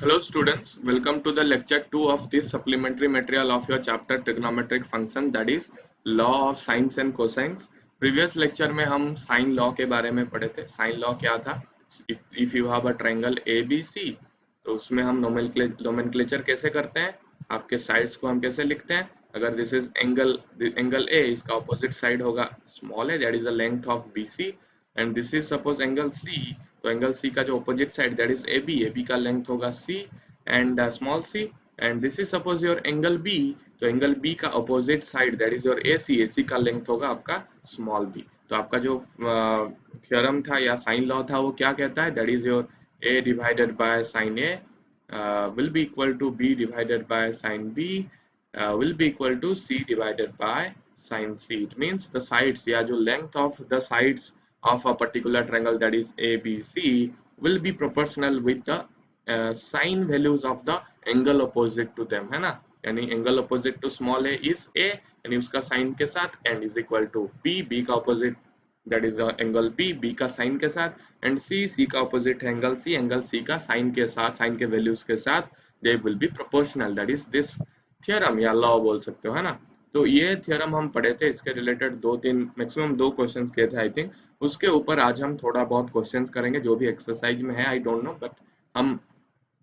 Hello students, welcome to the lecture 2 of this supplementary material of your chapter trigonometric function, that is law of sines and cosines. Previous lecture में हम sin law के बारे में पढ़े थे. Sin law क्या था? If you have a triangle ABC, तो उसमें हम nomenclature कैसे करते हैं, आपके sides को हम कैसे लिखते हैं. अगर this is angle A, इसका opposite side होगा small a, that is the length of BC, and this is suppose angle C, तो एंगल सी का जो opposite side that is A B का लेंथ होगा C and small C, and this is suppose your angle B, तो angle B का opposite side that is your A C का length होगा आपका स्मॉल बी. तो आपका जो थ्योरम था या साइन लॉ था वो क्या कहता है, that is your A divided by sine A will be equal to b divided by sin b will be equal to c divided by sin c. It means the sides या जो length of the sides of a particular triangle, that is ABC, will be proportional with the sine values of the angle opposite to them, है ना. यानी angle opposite to small a is a, यानी उसका sign के साथ, and is equal to b का opposite that is angle b का sign के साथ, एंड c का ऑपोजिट है एंगल c का साइन के साथ, साइन के वैल्यूज के साथ, they will be proportional. That is this theorem या लॉ बोल सकते हो, है ना. तो ये थ्योरम हम पढ़े थे, इसके रिलेटेड दो तीन मैक्सिमम दो क्वेश्चंस किए थे आई थिंक. उसके ऊपर आज हम थोड़ा बहुत क्वेश्चंस करेंगे जो भी एक्सरसाइज में है, आई डोंट नो, बट हम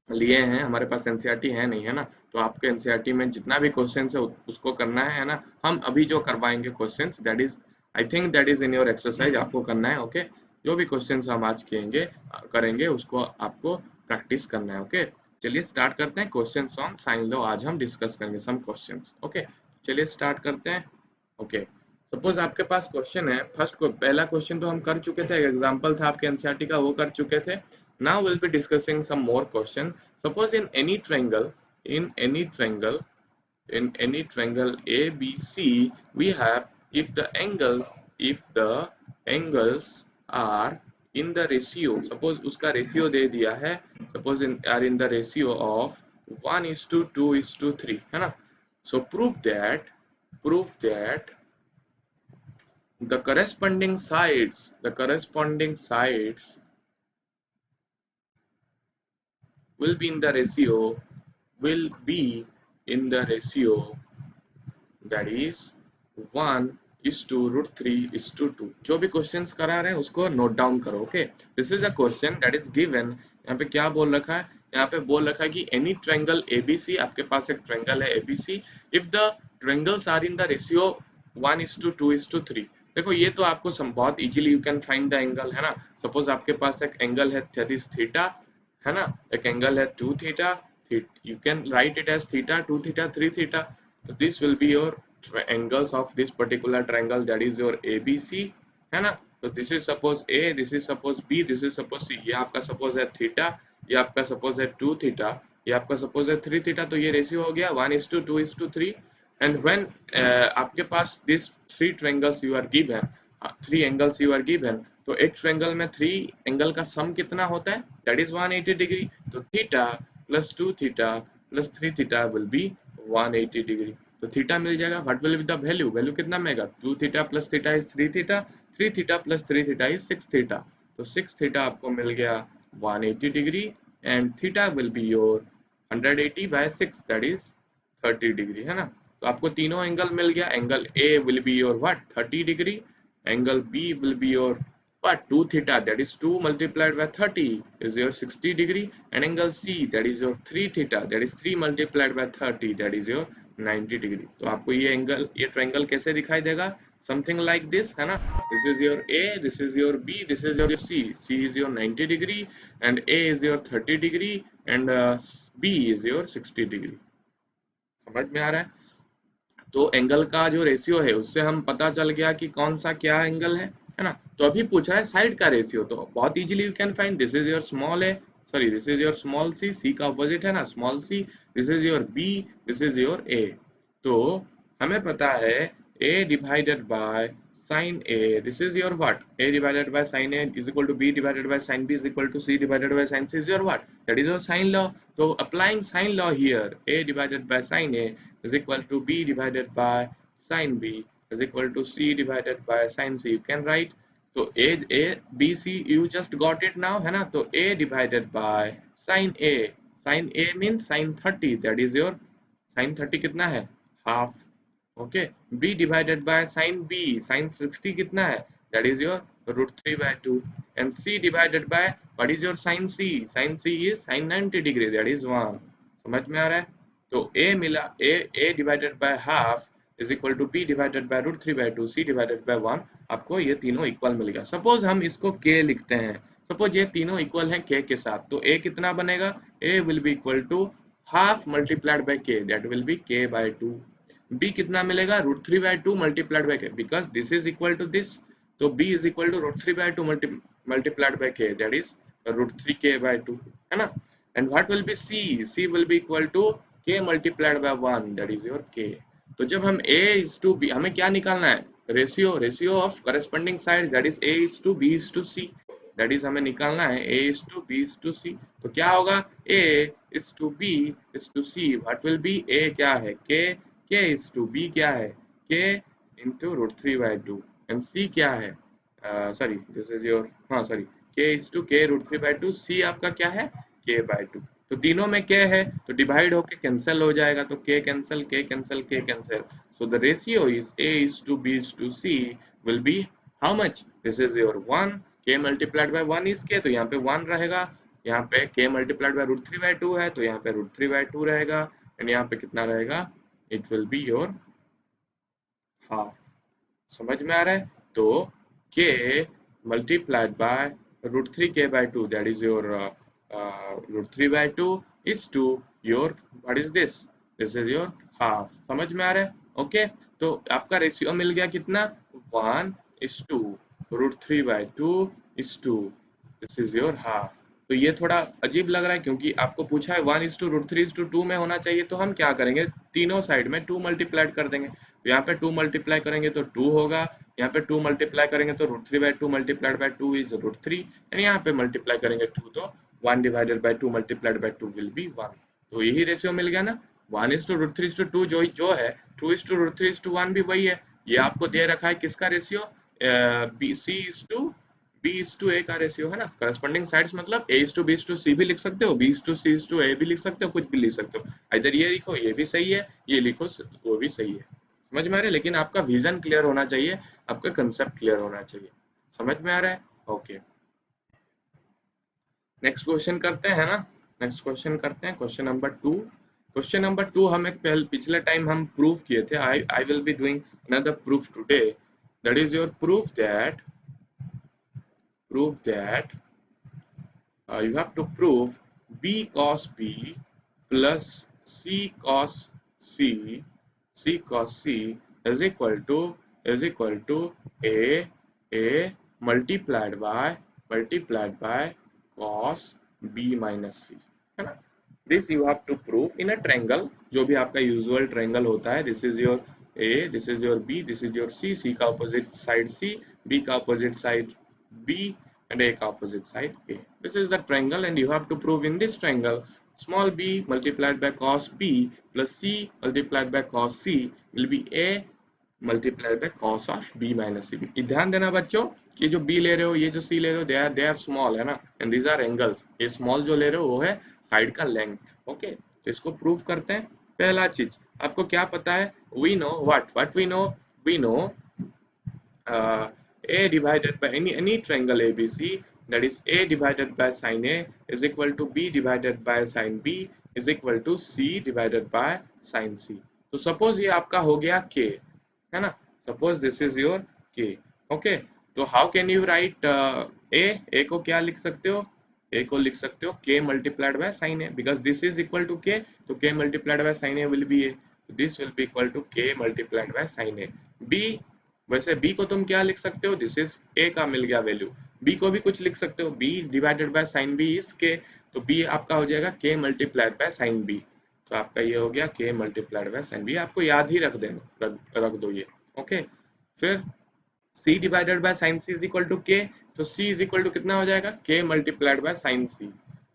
लिए हैं, हमारे पास एनसीईआरटी है नहीं, है ना. तो आपके एनसीईआरटी में जितना भी क्वेश्चंस है उसको करना है ना. हम अभी जो करवाएंगे questions, that is I think that is in your exercise, आपको करना है. ओके, जो भी क्वेश्चंस हम आज करेंगे उसको आपको प्रैक्टिस करना है. ओके, चलिए स्टार्ट करते हैं. क्वेश्चंस ऑन साइन लॉ आज हम डिस्कस करेंगे सम क्वेश्चंस. ओके, चलिए स्टार्ट करते हैं. ओके, सपोज आपके पास क्वेश्चन है, फर्स्ट को पहला क्वेश्चन तो हम कर चुके थे, एग्जांपल था आपके एनसीईआरटी का, वो कर चुके थे. Now we'll be discussing some more question. Suppose in any triangle, in any triangle ABC, we have if the angles are in the ratio. Suppose उसका ratio दे दिया है. Suppose are in the ratio of 1:2:3, है ना. So prove that the corresponding sides will be in the ratio that is 1:√3:2. जो भी questions करा रहे हैं उसको नोट डाउन करो. Okay, this is a question that is given. यहाँ पे क्या बोल रखा है, यहाँ पे बोल रखा है कि एनी ट्रायंगल एबीसी, आपके पास एक ट्रायंगल है ABC, if the triangles are in the ratio 1:2:3. देखो ये तो आपको बहुत easily you can find the angle, है ना. सपोज आपके पास एक एंगल है दैट इज थीटा, है ना. एक एंगल है 2 theta, you can write it as theta, 2 theta, 3 theta. So this will be your angles of this particular triangle, that is your ABC, है ना. तो this is suppose A, this is suppose B, this is suppose C. ये आपका suppose है theta, ये आपका suppose है 2 theta, ये आपका suppose है 3 theta. तो ये रेशियो हो गया 1:2:3. and when आपके पास this three triangles you are given, three angles you are given, तो एक ट्रायंगल में 3 एंगल का सम कितना होता है, दैट इज 180 डिग्री. तो theta plus 2 theta plus 3 theta will be 180 degree. तो थीटा मिल जाएगा. What will be the value कितना मिलेगा, 2 theta plus theta is 3 theta, 3 theta plus 3 theta is 6 theta. तो 6 थीटा आपको मिल गया 180 degree, and theta will be your 180/6 that is 30 degree, है ना. तो आपको तीनों एंगल मिल गया. Angle A will be your what 30 degree, angle B will be your what 2 theta, that is 2 multiplied by 30 is your 60 degree, and angle C that is your 3 theta, that is 3 multiplied by 30 that is your 90 degree. तो आपको ये angle, ये triangle कैसे दिखाई देगा, something like this, है ना. This is your A, this is your B, this is your C is your 90 degree and A is your 30 degree and B is your 60 degree. समझ में आ रहा है. तो एंगल का जो रेशियो है उससे हम पता चल गया कि कौन सा क्या एंगल है ना. तो अभी पूछ रहा है साइड का रेशियो, तो बहुत easily you can find. This is your small A, sorry this is your small C, C का अपोजिट है ना small C. This is your B, this is your A. तो हमें पता है A divided by sin A, this is your what, A divided by sin A is equal to B divided by sin B is equal to C divided by sin C is your what, that is your sin law. So applying sin law here, A divided by sin A is equal to B divided by sin B is equal to C divided by sin C. You can write. So A B C you just got it now, है ना. तो A divided by sin A, sine A mean sine 30, that is your sine 30 कितना है, half. Okay, b divided by sine b, sine 60 कितना है, that is your √3/2, and c divided by what is your sine c, sine c is sine 90 degree, that is 1। समझ में आ रहा है? तो a मिला, a divided by half is equal to b divided by √3/2, c divided by 1। आपको ये तीनों इक्वल मिल गया। सपोज हम इसको k लिखते हैं, सपोज ये तीनों इक्वल हैं k के साथ, तो a कितना बनेगा, a will be equal to half multiplied by k, that will be k/2। b कितना मिलेगा, √3/2 multiplied by k, because this is equal to this, तो b is equal to √3/2 multiplied by k, that is √3k/2, है ना। And what will be c, c will be equal to k multiplied by 1, that is your k। तो जब हम a is to b, हमें क्या निकालना है, ratio of corresponding side, that is a is to b is to c, that is हमें निकालना है a is to b is to c। तो क्या होगा, a is to b is to c, what will be, a क्या है k, k is to b क्या है, k इंटू √3/2, एंड c क्या है, सॉरी दिस इज योर, हाँ sorry, k is to k √3/2, c आपका क्या है, k/2। तो तीनों में k है तो डिवाइड होके कैंसिल हो जाएगा, तो k cancel, k cancel, k cancel, so the ratio is a is to b is to c will be how much, this is your 1, k multiplied by 1 is k, तो यहाँ पे 1 रहेगा, यहाँ पे k मल्टीप्लाइड बाय √3/2 है तो यहाँ पे √3/2 रहेगा, एंड यहाँ पे कितना रहेगा, it will be your half. समझ में आ रहा है? तो k multiplied by √3k/2, that is your √3/2 is to your, what is this, this is your half। समझ में आ रहा है? ओके, तो आपका रेशियो मिल गया कितना, 1:√3/2 is to, this is your half। तो ये थोड़ा अजीब लग रहा है क्योंकि आपको पूछा है 1:√3:2 में होना चाहिए, तो हम क्या करेंगे, तीनों साइड में 2 मल्टीप्लाइड कर देंगे, तो यहाँ पे 2 मल्टीप्लाई करेंगे तो 2 होगा, यहाँ पे 2 मल्टीप्लाई करेंगे तो √3/2 मल्टीप्लाइड बाय 2 इज √3, एंड यहाँ पे मल्टीप्लाई करेंगे 2 तो 1 divided by 2 multiplied by 2 will be 1। तो यही रेशियो मिल गया ना, 1:√3:2 जो है, 2:√3:1 भी वही है। ये आपको दे रखा है किसका ratio, B is to A का रेशियो है ना, करस्पॉन्डिंग साइड्स मतलब a is to B is to C भी लिख सकते हो, b is to C is to A भी लिख सकते हो, कुछ भी लिख सकते हो, इधर ये लिखो ये भी सही है, ये लिखो वो भी सही है। समझ में आ रहा है? लेकिन आपका विजन क्लियर होना चाहिए, आपका कंसेप्ट क्लियर होना चाहिए। समझ में आ रहा है? ओके, नेक्स्ट क्वेश्चन करते हैं ना, नेक्स्ट क्वेश्चन करते हैं, क्वेश्चन नंबर 2। क्वेश्चन नंबर 2 हम एक पिछले टाइम हम प्रूफ किए थे, I will be doing another proof today, that is your proof that you have to prove b cos b plus c cos c, c cos c is equal to a multiplied by cos b minus c, है ना। This you have to prove in a triangle, जो भी आपका usual triangle होता है, this is your a, this is your b, this is your c, c का opposite side c, b का opposite side b, and a opposite side a. This is the triangle and you have to prove in this triangle small b multiplied by cos b plus c multiplied by cos c will be a multiplied by cos of b minus c। ध्यान देना बच्चों कि जो b ले रहे हो, ये जो c ले रहे हो, they are small है ना, and these are angles। ये small जो ले रहे हो वो है साइड का लेंथ। ओके, तो इसको प्रूव करते हैं। पहला चीज आपको क्या पता है, we know what we know a divided by any triangle ABC, that is a divided by sin a is equal to b divided by sin b is equal to c divided by sin c। तो suppose ये आपका हो गया k, है ना, suppose this is your k। Okay, तो how can you write a को क्या लिख सकते हो, a को लिख सकते हो k multiplied by sin a, because this is equal to k, तो k multiplied by sin a will be a, this will be equal to k multiplied by sin a। b, वैसे b को तुम क्या लिख सकते हो, this is a का मिल गया वैल्यू, b को भी कुछ लिख सकते हो, b divided by sine b is k, तो b आपका हो जाएगा k multiplied by sine b। तो आपका ये हो गया k multiplied by sine b, आपको याद ही रख देना, रख दो ये। ओके, फिर c divided by sine c is equal to k, तो c इज इक्वल टू कितना हो जाएगा, k multiplied by sine c,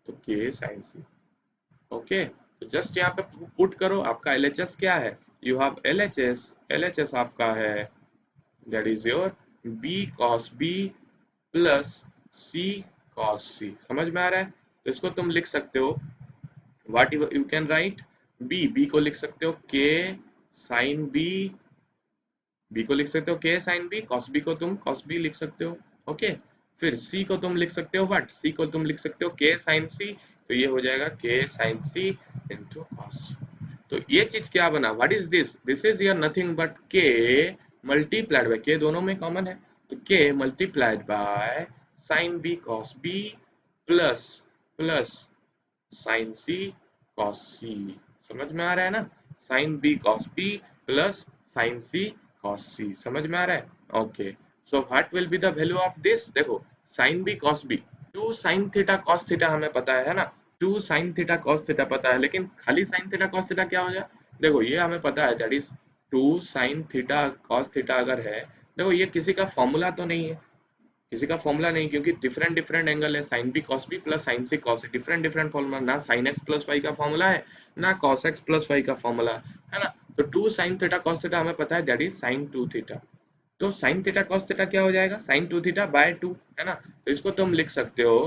तो k साइन c। ओके, तो जस्ट यहाँ पे पुट करो, आपका LHS क्या है, यू हैव LHS आपका है, that is your b cos b plus c cos c। समझ में आ रहा है? तो इसको तुम लिख सकते हो what you can write, B को लिख सकते हो के साइन बी को लिख सकते हो के साइन बी, कॉस बी को तुम कॉस बी लिख सकते हो। ओके, फिर सी को तुम लिख सकते हो व्हाट, सी को तुम लिख सकते हो के साइन सी, तो ये हो जाएगा के साइन सी इंटू कॉस। तो ये चीज क्या बना, what is this, this is your nothing but K multiplied by, K दोनों में कॉमन है, तो K multiplied by sine B cos B plus plus sine C cos C. समझ में आ रहा है ना, sine B cos B plus sine C cos C, समझ में आ रहा है। Okay, so what will be the value of this, देखो sine B cos B, two sine theta cos theta हमें पता है ना, two sine theta cos theta पता है, लेकिन खाली साइन थीटा कॉस थीटा क्या हो जाए, देखो ये हमें पता है that is two sine theta cos theta अगर है, देखो ये किसी का फॉर्मूला तो नहीं है, किसी का फॉर्मूला नहीं, क्योंकि डिफरेंट डिफरेंट एंगल है, sine B cos B plus sine C cos C, different different formula, ना साइन एक्स प्लस वाई का फॉर्मूला है, ना कॉस एक्स प्लस वाई का फॉर्मूला है ना। तो two sine theta cos theta हमें पता है that is sine two theta, तो साइन थीटा कॉस थीटा क्या हो जाएगा, sine two theta by two, है ना। तो इसको तुम लिख सकते हो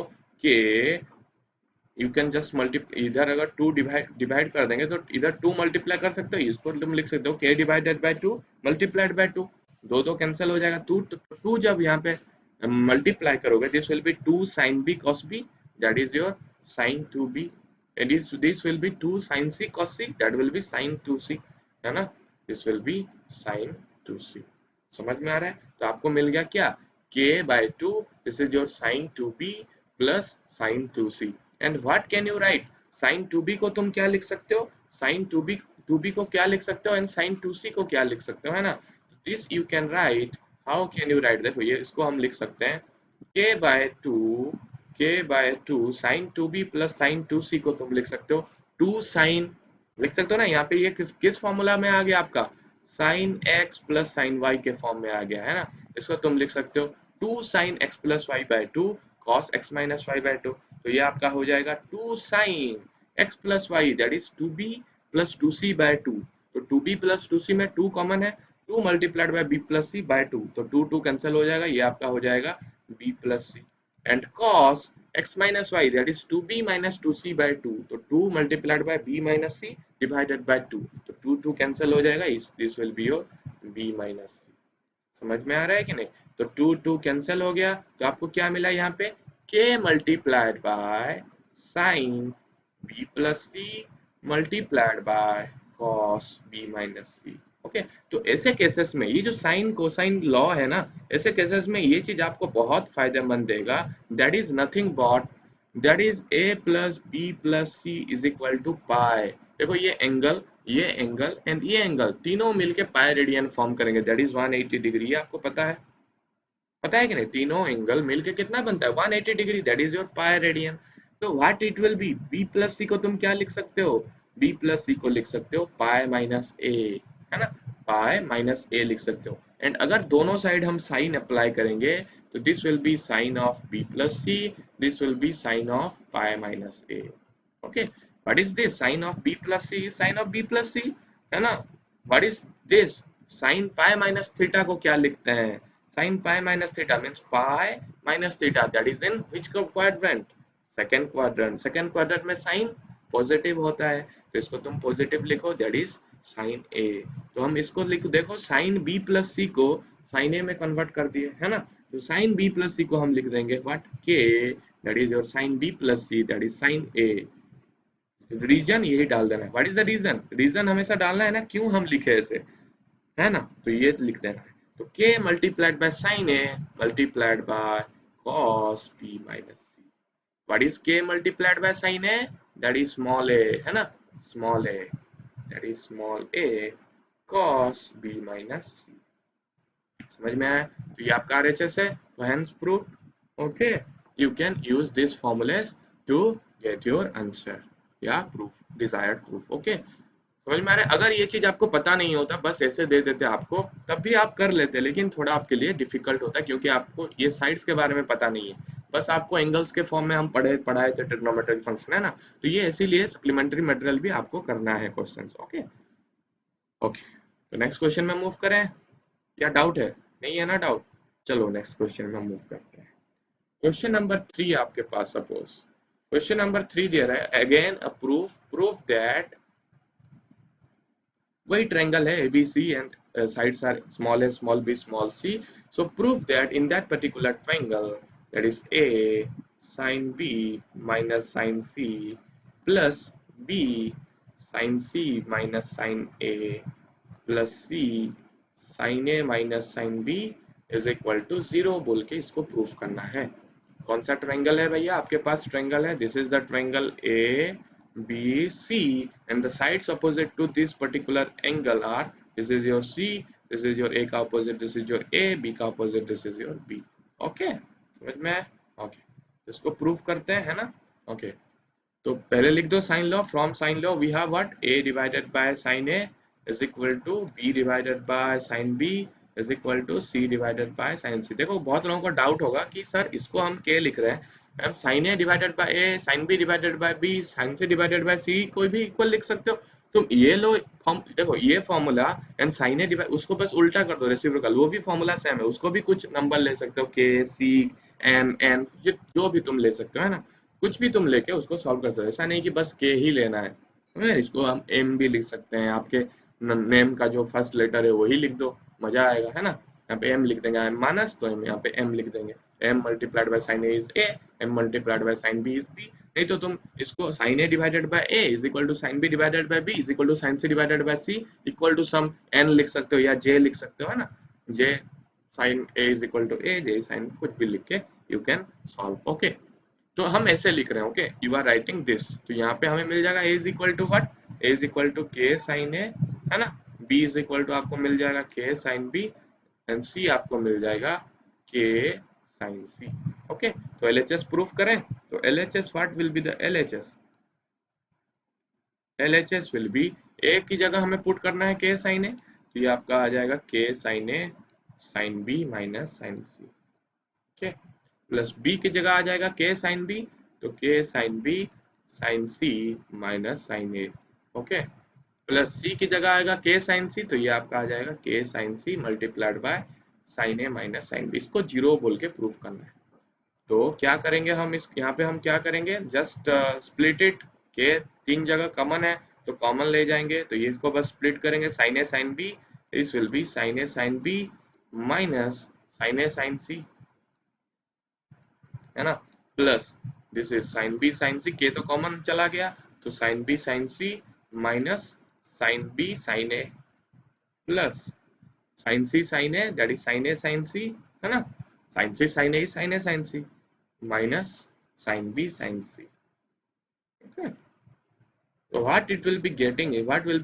कि यू कैन जस्ट मल्टीप्लाई, इधर अगर टू डिवाइड डिवाइड कर देंगे तो इधर टू मल्टीप्लाई कर सकते हो, इसको तुम लिख सकते हो के divided by two multiplied by two, दो दो कैंसिल हो जाएगा, टू टू जब यहाँ पे मल्टीप्लाई करोगे this will be two sine B cos B, that is your sine two B, and this will be two sine C cos C, that will be sine two C, है ना, this will be sine two C. समझ में आ रहा है, तो आपको मिल गया क्या, k by two, this is your sine two B plus sine two C, and what can you write, sine two B को तुम क्या लिख सकते हो, साइन टू बी को क्या लिख सकते हो एंड साइन टू सी को क्या लिख सकते हो, है ना। This you can write, how can you write, देखो ये इसको हम लिख सकते हैं K by two sine two B plus sine two C को तुम लिख सकते हो टू साइन, लिख सकते हो ना, यहाँ पे ये किस किस फॉर्मूला में आ गया आपका, sine X plus sine Y के फॉर्म में आ गया, है ना। इसको तुम लिख सकते हो two sine X plus Y by two cos X minus Y by two, तो ये आपका हो जाएगा two sine X plus Y that is to B plus two C by two, तो two B plus two C में two common है, two multiplied by B plus C by two, तो two two cancel हो जाएगा, ये आपका हो जाएगा B plus C, and cos x minus y that is 2b minus 2c by 2, तो 2 multiplied by b minus c divided by 2, तो 2 2 cancel हो जाएगा, इस this will be your b minus c। समझ में आ रहा है कि नहीं, तो 2 2 कैंसिल हो गया, तो आपको क्या मिला यहाँ पे k multiplied by sine b plus C multiplied by cos b minus C. Okay, तो ऐसे केसेस में ये जो साइन कोसाइन लॉ है ना, ऐसे केसेस में ये चीज आपको बहुत फायदेमंद देगा, that is nothing but that is A plus B plus C is equal to pi. देखो ये एंगल एंड ये एंगल तीनों मिलके पाई रेडियन फॉर्म करेंगे, दैट इज 180 डिग्री, ये आपको पता है कि नहीं, तीनों एंगल मिलके कितना बनता है 180 degree, that is your pi radian. तो what it will be, B plus C को तुम क्या लिख सकते हो, बी प्लस सी को लिख सकते हो पाई माइनस ए, है ना, पाई माइनस ए लिख सकते हो, एंड अगर दोनों साइड हम साइन अप्लाई करेंगे तो this will be sine of B plus C, this will be sine of pi minus A. Okay, what is this, sine of B plus C, sine of B plus C, है ना। What is this, sine pi minus theta को क्या लिखते हैं, sin pi minus theta means pi minus theta, that is in which quadrant, second quadrant में sin positive होता है, तो इसको तुम पॉजिटिव लिखो, दैट इज sin a। तो हम इसको लिखो, देखो sin b प्लस c को sin a में कन्वर्ट कर दिए, है ना, तो sin b प्लस c को हम लिख देंगे what k, that is your sin b plus c, that is sin a। Reason यही डाल देना है, what is the reason, reason हमेशा डालना है ना, क्यों हम लिखे ऐसे, है ना, तो ये लिख देना है, तो k multiplied by sine A multiplied by cos b minus C, what is k multiplied by sine A, that is small A, है ना, small A, that is small A cos b minus C. समझ में आया, तो ये आपका RHS है, तो hence proof. Okay, you can use this formulas to get your answer या प्रूफ, डिजायर्ड प्रूफ। ओके, समझ में आ रहा है, अगर ये चीज आपको पता नहीं होता, बस ऐसे दे देते आपको, तब भी आप कर लेते, लेकिन थोड़ा आपके लिए डिफिकल्ट होता है क्योंकि आपको ये साइड्स के बारे में पता नहीं है, बस आपको एंगल्स के फॉर्म में हम पढ़ाए थे ट्रिग्नोमेट्रिक फंक्शन, है ना, तो ये इसीलिए सप्लीमेंट्री मटेरियल भी आपको करना है क्वेश्चंस। ओके ओके, तो नेक्स्ट क्वेश्चन में मूव करें, या डाउट है, नहीं है ना डाउट, चलो नेक्स्ट क्वेश्चन में मूव करते हैं। क्वेश्चन नंबर 3 आपके पास, सपोज क्वेश्चन नंबर 3 दिया है, अगेन अ प्रूफ दैट वही ट्रायंगल है ABC and sides are small a small b small c, so prove that in that particular triangle, that is A sin B minus sin C plus B sin C minus sin A plus C sin A minus sin B is equal to 0 बोल के इसको proof करना है। कौन सा triangle है भैया आपके पास? ट्रायंगल है, this is the triangle A B C and the sides opposite to this particular angle are, this is your C, this is your A का opposite, this is your A, B का opposite, this is your B। Okay समझ में? Okay इसको proof करते हैं, है ना? Okay तो पहले लिख दो sine law, from sine law we have what, A divided by sine A is equal to B divided by sine B is equal to C divided by sine C। देखो बहुत लोगों को डाउट होगा कि सर इसको हम K लिख रहे हैं, हम sine A divided by A, sine B divided by B, sine C divided by C कोई भी इक्वल लिख सकते हो। तुम ये लो फॉर्म, देखो ये formula and sine a divide, उसको बस उल्टा कर दो रेसिप्रोकल, वो भी फॉर्मूला सेम है, उसको भी कुछ नंबर ले सकते हो K C M N जो भी तुम ले सकते हो, है ना? कुछ भी तुम लेके उसको सॉल्व कर सकते हो, ऐसा नहीं कि बस के ही लेना है। इसको हम एम भी लिख सकते हैं, आपके नेम का जो फर्स्ट लेटर है वही लिख दो, मजा आएगा, है ना? यहाँ पे एम लिख देंगे, एम माइनस, तो हम यहाँ पे एम लिख देंगे, m multiplied by sine A is a, m multiplied by sine b is b. नहीं तो तुम इसको sine a divided by a is equal to sine b divided by b is equal to sine c divided by c equal to some n लिख सकते हो या जे लिख सकते हो, है ना? J sine A is equal to A, J sine, कुछ भी लिख के यू कैन सॉल्व। ओके तो हम ऐसे लिख रहे हैं, okay you are writing this, तो यहाँ पे हमें मिल जाएगा a is equal to what, a is equal to k sine a, है ना? b इज इक्वल टू आपको मिल जाएगा k sine b and c आपको मिल जाएगा k साइन c। ओके तो LHS प्रूफ करें, तो LHS what will be the LHS? LHS will be, a की जगह हमें पुट करना है k साइन a, तो ये आपका आ जाएगा k sine a sine b minus sine c, okay plus b की जगह आ जाएगा k साइन b, तो k sine b sine c minus sine a, okay plus c की जगह आएगा k साइन c, तो ये आपका आ जाएगा k sine c multiplied by sine a minus sine b। इसको जीरो बोल के प्रूफ करना है, तो क्या करेंगे हम, इस यहाँ पे हम क्या करेंगे, जस्ट स्प्लिट इट, के तीन जगह कॉमन है तो कॉमन ले जाएंगे, तो ये इसको बस स्प्लिट करेंगे, sine a sine b, this will be sine a sine b minus sine a sine c, है ना? Plus this is sine B sine C, K तो कॉमन चला गया, तो sine B sine C minus sine B sine A plus sine C sine A, that is sine A sine C, है ना? Sine C sine ए sine ए sine C minus sine B sine सी। Okay तो what will be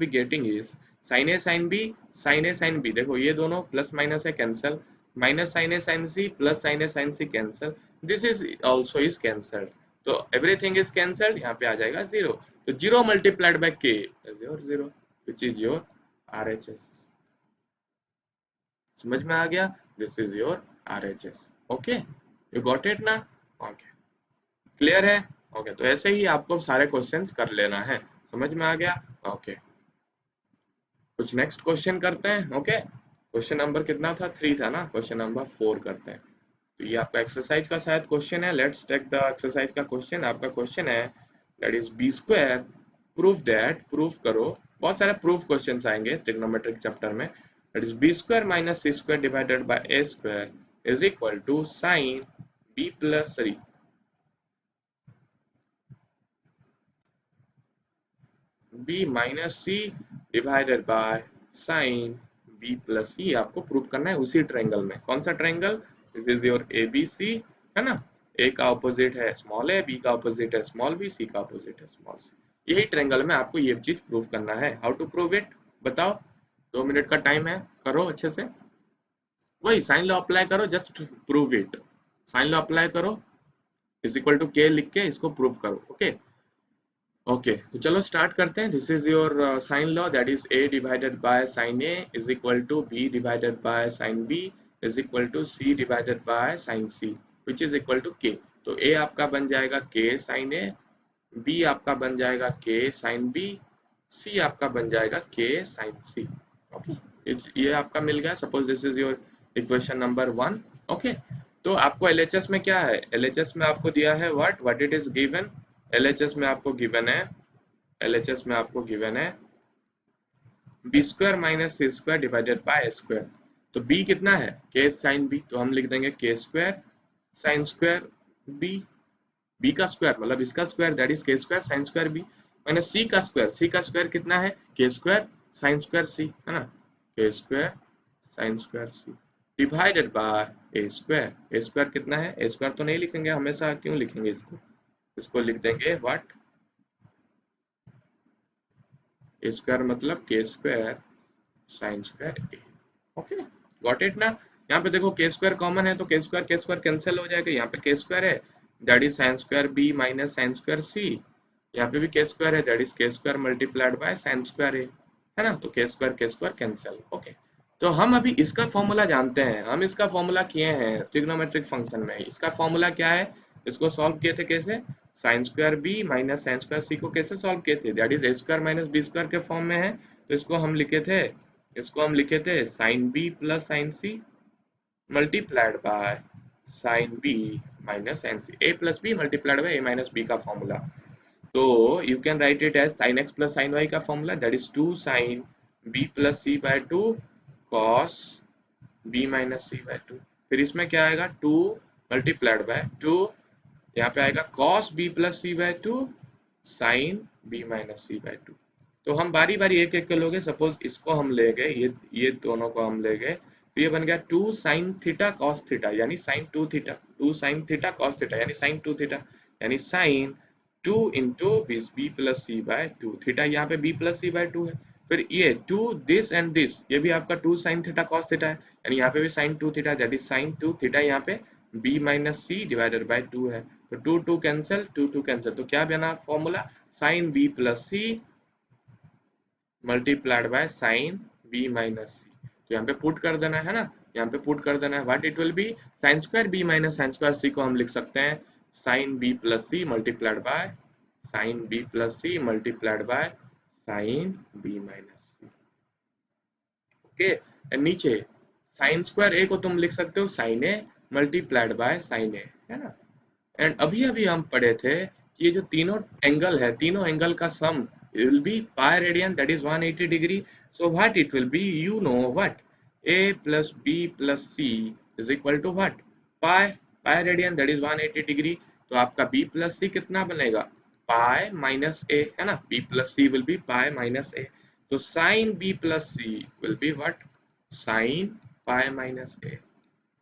getting is sine A sine B, sine A sine b, देखो ये दोनों plus minus है cancel, minus sine A sine c plus sine A sine c cancel, this is also is cancelled, तो everything is cancelled, यहाँ पे आ जाएगा zero, तो zero multiplied by k is your zero which is your RHS। समझ में आ गया? This is your RHS। Okay you got it ना? ओके क्लियर है? ओके तो ऐसे ही आपको सारे क्वेश्चंस कर लेना है, समझ में आ गया? ओके कुछ नेक्स्ट क्वेश्चन करते हैं। ओके क्वेश्चन नंबर कितना था? 3 था ना, क्वेश्चन नंबर 4 करते हैं। तो ये आपका एक्सरसाइज का शायद क्वेश्चन है, लेट्स टेक द एक्सरसाइज का क्वेश्चन। आपका क्वेश्चन है that is B square proof that, proof करो, बहुत सारे प्रूफ क्वेश्चंस आएंगे ट्रिग्नोमेट्रिक चैप्टर में, that is B square minus C square divided by A square is equal to sine B plus sorry B minus C divided by sine B plus C, आपको prove करना है उसी triangle में। कौन सा triangle? This is your ABC, है ना? ए का ऑपोजिट है स्मॉल ए, बी का ऑपोजिट है स्मॉल बी, सी का ऑपोजिट है स्मॉल सी, यही ट्रायंगल में आपको ये चीज प्रूव करना है। हाउ टू प्रूव इट बताओ, 2 मिनट का टाइम है, करो अच्छे से। वही साइन लॉ अप्लाई करो, just prove it, sine law apply करो, इज इक्वल टू के लिख के इसको प्रूव करो। ओके ओके तो चलो स्टार्ट करते हैं। This is your sine law, that is a divided by sine a is equal to b divided by sine b is equal to c divided by sine c which is equal to k। तो a आपका बन जाएगा k sine a, b आपका बन जाएगा k sine b, c आपका बन जाएगा k साइन c। ओके ये आपका मिल गया। Suppose this is your equation number 1। Okay तो आपको LHS में क्या है? LHS में आपको दिया है what it is given, LHS में आपको गिवन है, LHS में आपको गिवन है b square minus C square divided by square. तो बी कितना है, के साइन बी, तो हम लिख देंगे K square sine square B, B का स्क्वायर मतलब इसका square that is K square sine square B, minus C का स्क्वायर, सी का स्क्वायर कितना है के स्क्वायर साइन स्क्वायर सी, है ना, k square sine square c divided by A square, a square कितना है, ए स्क्वायर तो नहीं लिखेंगे हमेशा, क्यों लिखेंगे इसको, इसको लिख देंगे व्हाट, ए स्क्वायर मतलब के square sine square A. Okay, got it ना। यहाँ पे देखो के स्क्वायर कॉमन है तो के स्क्वायर कैंसिल हो जाएगा, यहाँ पे के स्क्वायर है that is sine square B minus sine square C, यहाँ पे भी के स्क्वायर है that is K square multiplied by sine square A, है ना, तो के स्क्वायर कैंसिल। ओके, तो हम अभी इसका फॉर्मूला जानते हैं, हम इसका फॉर्मूला किए हैं ट्रिग्नोमेट्रिक फंक्शन में, इसका फॉर्मूला क्या है, इसको सॉल्व किए थे कैसे, sine square B minus sine square C को कैसे सॉल्व किए थे, that is A square minus B square के फॉर्म में है, तो इसको हम लिखे थे sine B plus sine C multiplied by sine B minus sine C, A plus B multiplied by A minus B का फॉर्मूला। तो you can write it as sine X plus sine Y का formula that is 2 sine B plus C by 2 cos B minus C by 2, फिर इसमें क्या आएगा 2 multiplied by 2, यहाँ पे आएगा cos B plus C by 2 sine B minus C by 2। तो हम बारी बारी एक एक के लोगे, सपोज इसको हम ले गए, ये दोनों को हम ले गए, तो ये बन गया 2 साइन थीटा कॉस थीटा यानी sine 2 theta, 2 sine theta cos theta यानी साइन 2 थीटा, यानी sine 2 into b plus C by 2, theta यहाँ पे बी प्लस सी बाय 2 है, फिर ये 2 दिस एंड दिस, ये भी आपका 2 साइन थीटा कॉस थीटा है, यानी यहाँ पे भी sine 2 theta that is sine 2 theta, यहाँ पे b minus C divided by 2 है, तो 2 2 कैंसिल, 2 2 कैंसिल, तो क्या बना formula, sine B plus C multiplied by sine B minus C, तो यहाँ पे पुट कर देना है ना, यहाँ पे पुट कर देना है, what it will be, sine square B minus sine square C को हम लिख सकते हैं sine B plus C multiplied by sine B plus C multiplied by sine B minus C. Okay, and नीचे साइन स्क्वायर ए को तुम लिख सकते हो sine A multiplied by sine A, है ना, एंड अभी अभी हम पढ़े थे कि ये जो तीनों एंगल है, तीनों एंगल का sum will be pi radian that is 180 degree, so what it will be, you know what, a plus B plus C is equal to what, pi, pi radian that is 180 degree, तो आपका b plus सी कितना बनेगा, पाई minus a, है ना, b plus C will be pi minus a, तो sine b plus C will be what, sine pi minus a,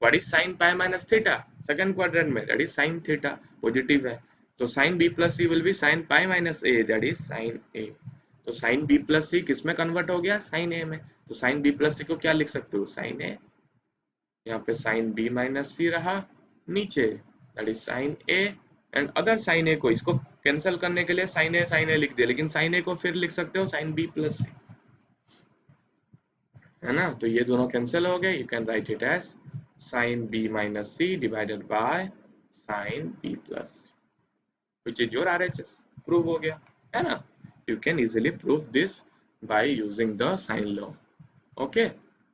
what is sine pi minus theta, second quadrant में that is sine theta, positive है, तो sine B plus C will be sine pi minus A that is sine A, तो sine B plus सी किस में convert हो गया, sign ए में, तो साइन बी प्लस सी को क्या लिख सकते हो, साइन ए, यहाँ पे साइन बी माइनस सी रहा, नीचे that is sine A, and other sine A को इसको कैंसिल करने के लिए साइन ए लिख दिया, लेकिन साइन ए को फिर लिख सकते हो साइन बी प्लस सी, है ना, तो ये दोनों कैंसिल हो गए, you can write it as sine B minus C divided by sine B plus, which is your RHS, prove हो गया, है ना, you can easily prove this by using the sine law। Okay,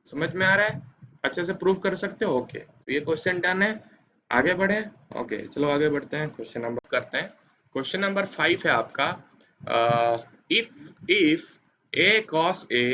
समझ में आ रहा है, अच्छे से प्रूव कर सकते हो, ओके, तो ये क्वेश्चन डन है, आगे बढ़े, ओके चलो आगे बढ़ते हैं, क्वेश्चन नंबर करते हैं, क्वेश्चन नंबर 5 है आपका, if a cos a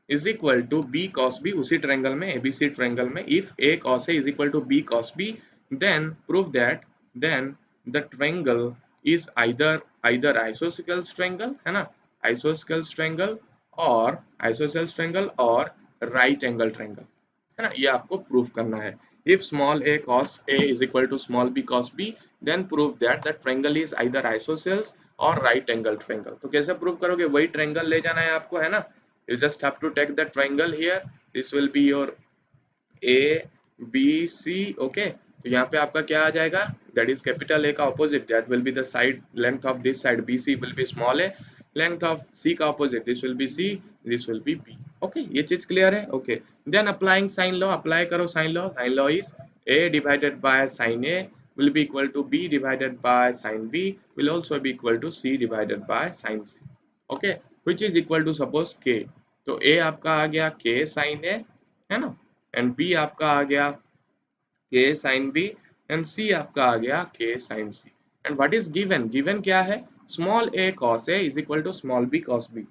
is equal to b cos b, उसी ट्रायंगल में एबीसी ट्रायंगल में, if a cos a is equal to b cos b, then prove that then the triangle is either isosceles triangle, है ना, isosceles triangle और isosceles triangle और right angle triangle, है ना, ये आपको प्रूव करना है, if small a cos a is equal to small b cos b, then prove that the triangle is either isosceles और right angle triangle। तो कैसे प्रूव करोगे, वही ट्रायंगल ले जाना है आपको, है ना, you just have to take the triangle here, this will be your a b c, okay, तो यहाँ पे आपका क्या आ जाएगा, दैट इज कैपिटल ए का opposite, that will be the side length of this side B C will be small a, length of C का opposite this will be C, this will be B, okay, ये चीज clear है, okay, then applying sine law, apply करो sine law is A divided by sine A will be equal to b divided by sin b will also be equal to c divided by sin c, okay, which is equal to suppose k, तो a आपका आ गया k sin a, है ना, and B आपका आ गया k sine B, and सी आपका आ गया k sine c, and what is given, given क्या है, small A cos a is equal to small b cos b.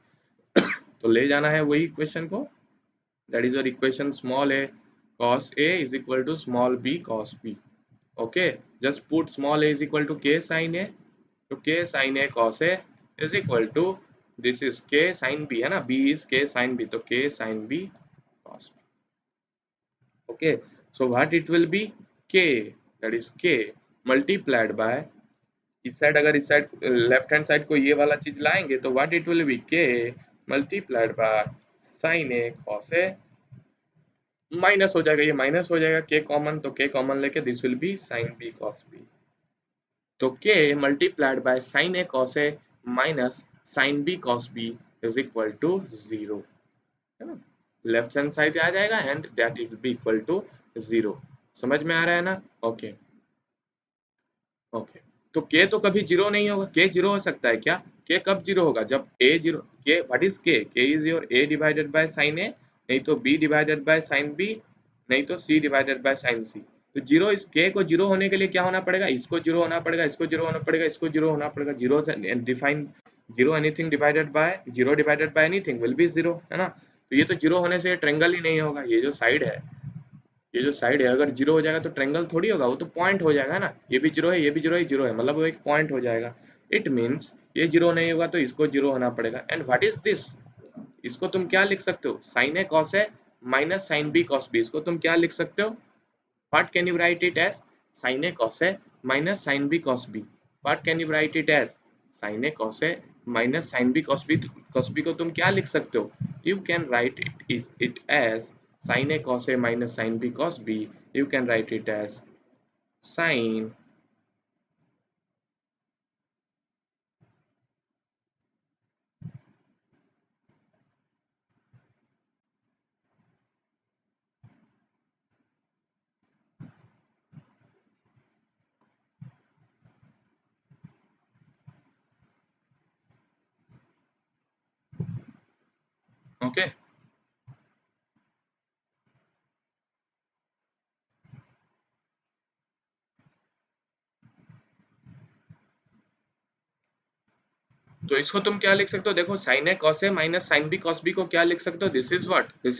तो ले जाना है वही इक्वेशन को, that is your equation small a cos A is equal to small b cos B. Okay, just put small a is equal to k sin A. तो k sin A cos A is equal to this is k sin B है ना, b is k sin B, तो k sin B cos B. Okay, so what it will be, k, that is k multiplied by, इस side अगर इस side left hand side को ये वाला चीज लाएंगे तो what it will be, k multiplied by sin A cos A, minus हो जाएगा, ये माइनस हो जाएगा, k कॉमन, तो k कॉमन लेके this will be sin B cos B। तो k multiplied by sin A cos A minus sin B cos B is equal to 0, है ना, लेफ्ट हैंड साइड आ जाएगा and that it will be equal to 0। समझ में आ रहा है ना? ओके ओके, तो k तो कभी जीरो नहीं होगा, k जीरो हो सकता है क्या? k कब जीरो होगा, जब a zero, k what is k, k is your a divided by sin a, नहीं तो b divided by sin b, नहीं तो c divided by sin c। तो जीरो, इस k को जीरो होने के लिए क्या होना पड़ेगा, इसको जीरो होना पड़ेगा, इसको जीरो होना पड़ेगा, इसको जीरो होना पड़ेगा, zero define, zero anything divided by zero divided by anything will be zero, है ना। तो ये तो जीरो होने से ट्रायंगल ही नहीं होगा, ये जो साइड है, ये जो साइड है अगर जीरो हो जाएगा तो ट्रायंगल थोड़ी होगा, वो तो पॉइंट हो जाएगा ना, ये भी जीरो है, ये भी जीरो है, जीरो है, मतलब वो एक पॉइंट हो जाएगा। इट मीन्स ये जीरो नहीं होगा तो इसको जीरो होना पड़ेगा। एंड व्हाट इज दिस, इसको तुम क्या लिख सकते हो, sine A cos A minus sine B cos B, इसको तुम क्या लिख सकते हो, what can you write it as, sine A cos A minus sine B cos B, what can you write it as, sine A cos A minus sine B cos B को तुम क्या लिख सकते हो, you can write it as sin A cos A minus sin B cos B, you can write it as sin okay। तो इसको तुम क्या लिख सकते हो, देखो sin A cos A minus sin B cos B को क्या लिख सकते हो, दिस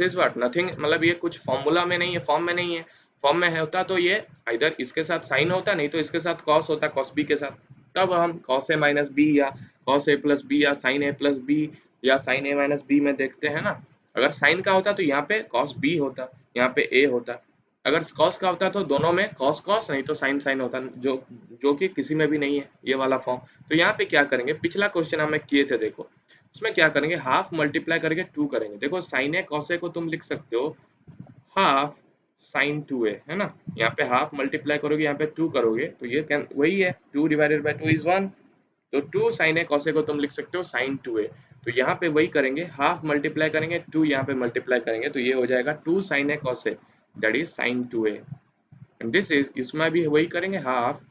इज व्हाट नथिंग, मतलब ये कुछ फॉर्मूला में नहीं है, फॉर्म में नहीं है, फॉर्म में होता तो ये इधर इसके साथ साइन होता, नहीं तो इसके साथ cos होता, cos B के साथ, तब हम cos A माइनस बी या cos A प्लस बी या sin A प्लस बी या sin A माइनस बी में देखते हैं ना। अगर sin का होता तो यहाँ पे cos B होता, यहाँ पे A होता, अगर cos का होता तो दोनों में cos cos नहीं तो sin sin होता, जो जो कि किसी में भी नहीं है ये वाला फॉर्म। तो यहाँ पे क्या करेंगे, पिछला क्वेश्चन हमें किए थे देखो, इसमें क्या करेंगे, हाफ मल्टीप्लाई करके 2 करेंगे। देखो sin a cos a को तुम लिख सकते हो हाफ sin 2a, है ना, यहाँ पे हाफ मल्टीप्लाई करोगे, यहाँ पे 2 करोगे तो ये वही है, 2 डिवाइडेड बाय 2 इज 1, तो 2 sin a cos a को तुम लिख सकते हो sin 2a। तो यहाँ पे वही करेंगे, हाफ मल्टीप्लाई करेंगे 2 यहाँ पे मल्टीप्लाई करेंगे तो ये हो जाएगा 2 sin a cos a, that is sin 2a, and this is, इसमें भी वही करेंगे, half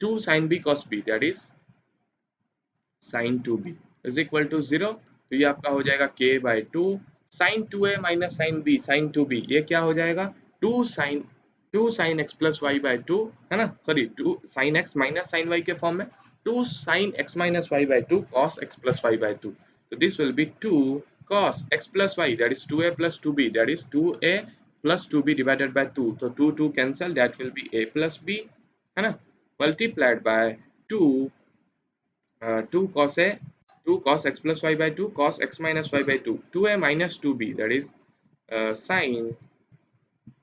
2 sin b cos b, that is sin 2b is equal to 0। तो ये आपका हो जाएगा k by 2 sin 2a minus sin b sin 2b, ये क्या हो जाएगा 2 sin x plus y by 2, है ना, sorry 2 sin x minus sin y के फॉर्म में 2 sin x minus y by 2 cos x plus y by 2, तो this will be 2 cos x plus y, that is 2a plus 2b, that is 2a plus 2b divided by 2, तो 2 cancel, that will be a plus b, है ना, multiplied by 2 2 cos a 2 cos x plus y by 2 cos x minus y by 2 2a minus 2b, that is sin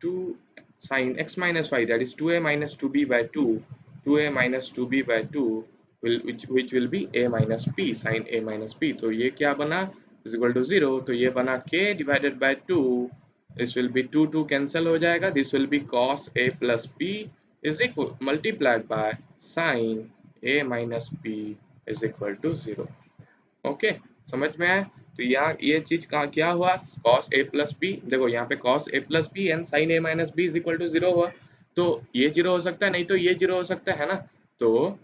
2 sin x minus y, that is 2a minus 2b by 2 2a minus 2b by 2 will which will be a minus p sin a minus p। तो ये क्या बना, is equal to 0, तो ये बना k divided by 2, this will be 2 cancel हो जाएगा, this will be cos a plus p is equal multiplied by sin a minus p is equal to 0। Okay, समझ में आया? तो यहाँ ये चीज का क्या हुआ, cos a प्लस बी, देखो यहाँ पे cos a plus b and sin a minus b is equal to 0 हुआ, तो ये 0 हो सकता है, नहीं तो ये 0 हो सकता है ना, तो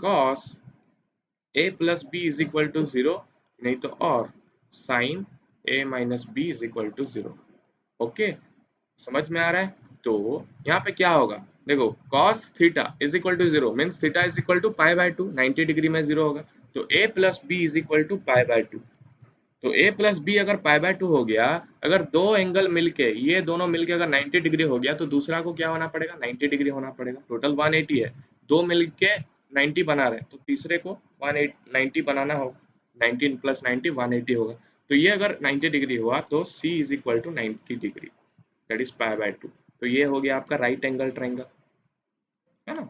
cos a plus b is equal to 0, नहीं तो और sin a minus b is equal to 0। Okay, समझ में आ रहा है? तो यहाँ पे क्या होगा, देखो cos theta is equal to 0 means theta is equal to pi by 2, 90 degree में 0 होगा, तो a plus b is equal to pi by 2। तो a प्लस बी अगर पाई बाय 2 हो गया, अगर दो एंगल मिलके, ये दोनों मिलके अगर 90 डिग्री हो गया, तो दूसरा को क्या होना पड़ेगा, 90 डिग्री होना पड़ेगा। टोटल 180 है, दो मिलके 90 बना रहे हैं, तो तीसरे को 180 90 बनाना हो, 19 प्लस 90 180 होगा। तो ये अगर 90 डिग्री हुआ तो c is equal to 90 degree, that is pi by 2। तो ये हो गया आपका राइट एंगल ट्रायंगल, है ना।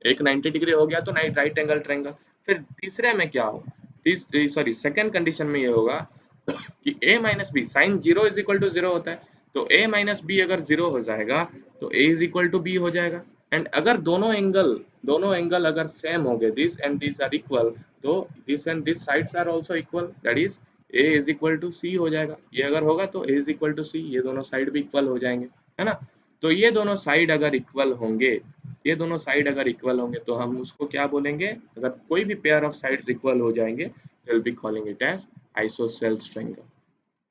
एक 90 डिग्री हो गया तो राइट एंगल ट्रायंगल। फिर तीसरे में क्या हो, सॉरी सेकंड कंडीशन में ये होगा कि a minus b sine zero is equal to zero होता है, तो a माइनस बी अगर जीरो हो जाएगा तो a is equal to b हो जाएगा। एंड अगर दोनों एंगल अगर सेम हो गए, this and this are equal, तो this and this sides are also equal, that is a is equal to c हो जाएगा। ये अगर होगा तो a is equal to c, ये दोनों साइड भी इक्वल हो जाएंगे, है ना। तो ये दोनों साइड अगर इक्वल होंगे, ये दोनों साइड अगर इक्वल होंगे तो हम उसको क्या बोलेंगे, अगर कोई भी पेयर ऑफ साइड्स इक्वल हो जाएंगे, will be calling it as isosceles triangle.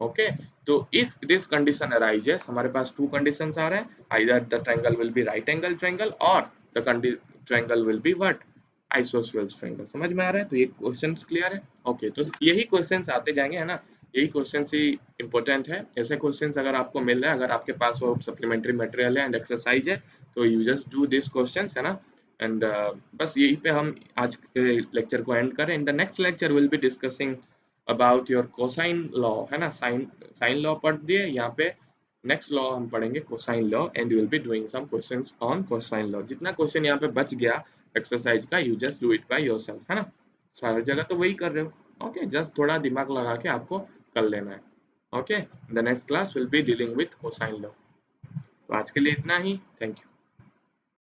Okay, तो इफ दिस कंडीशन अराइजेस, हमारे पास टू कंडीशंस आ रहे हैं, either the triangle will be right angle triangle और the triangle will be what, isosceles triangle. समझ में आ रहा है, तो ये क्वेश्चंस क्लियर है। ओके, तो यही क्वेश्चंस आते जाएंगे, है ना। यही क्वेश्चंस ही इंपॉर्टेंट है। ऐसे क्वेश्चंस अगर आपको मिल रहे हैं, अगर आपके पास वो सप्लीमेंट्री मटेरियल है एंड एक्सरसाइज है, तो you just do this questions, है ना। एंड बस यही पे हम आज के लेक्चर को एंड करें। In the next lecture will be discussing about your cosine law, है ना। साइन साइन लॉ पढ़ दिए, यहाँ पे नेक्स्ट लॉ हम पढ़ेंगे cosine law, and you will be doing some questions on cosine law. जितना क्वेश्चन यहाँ पे बच गया एक्सरसाइज का, you just do it by yourself, है ना। सारी जगह तो वही कर रहे हो। ओके, जस्ट थोड़ा दिमाग लगा के आपको कर लेना है। Okay, the next class will be dealing with cosine law. तो आज के लिए इतना ही, थैंक यू।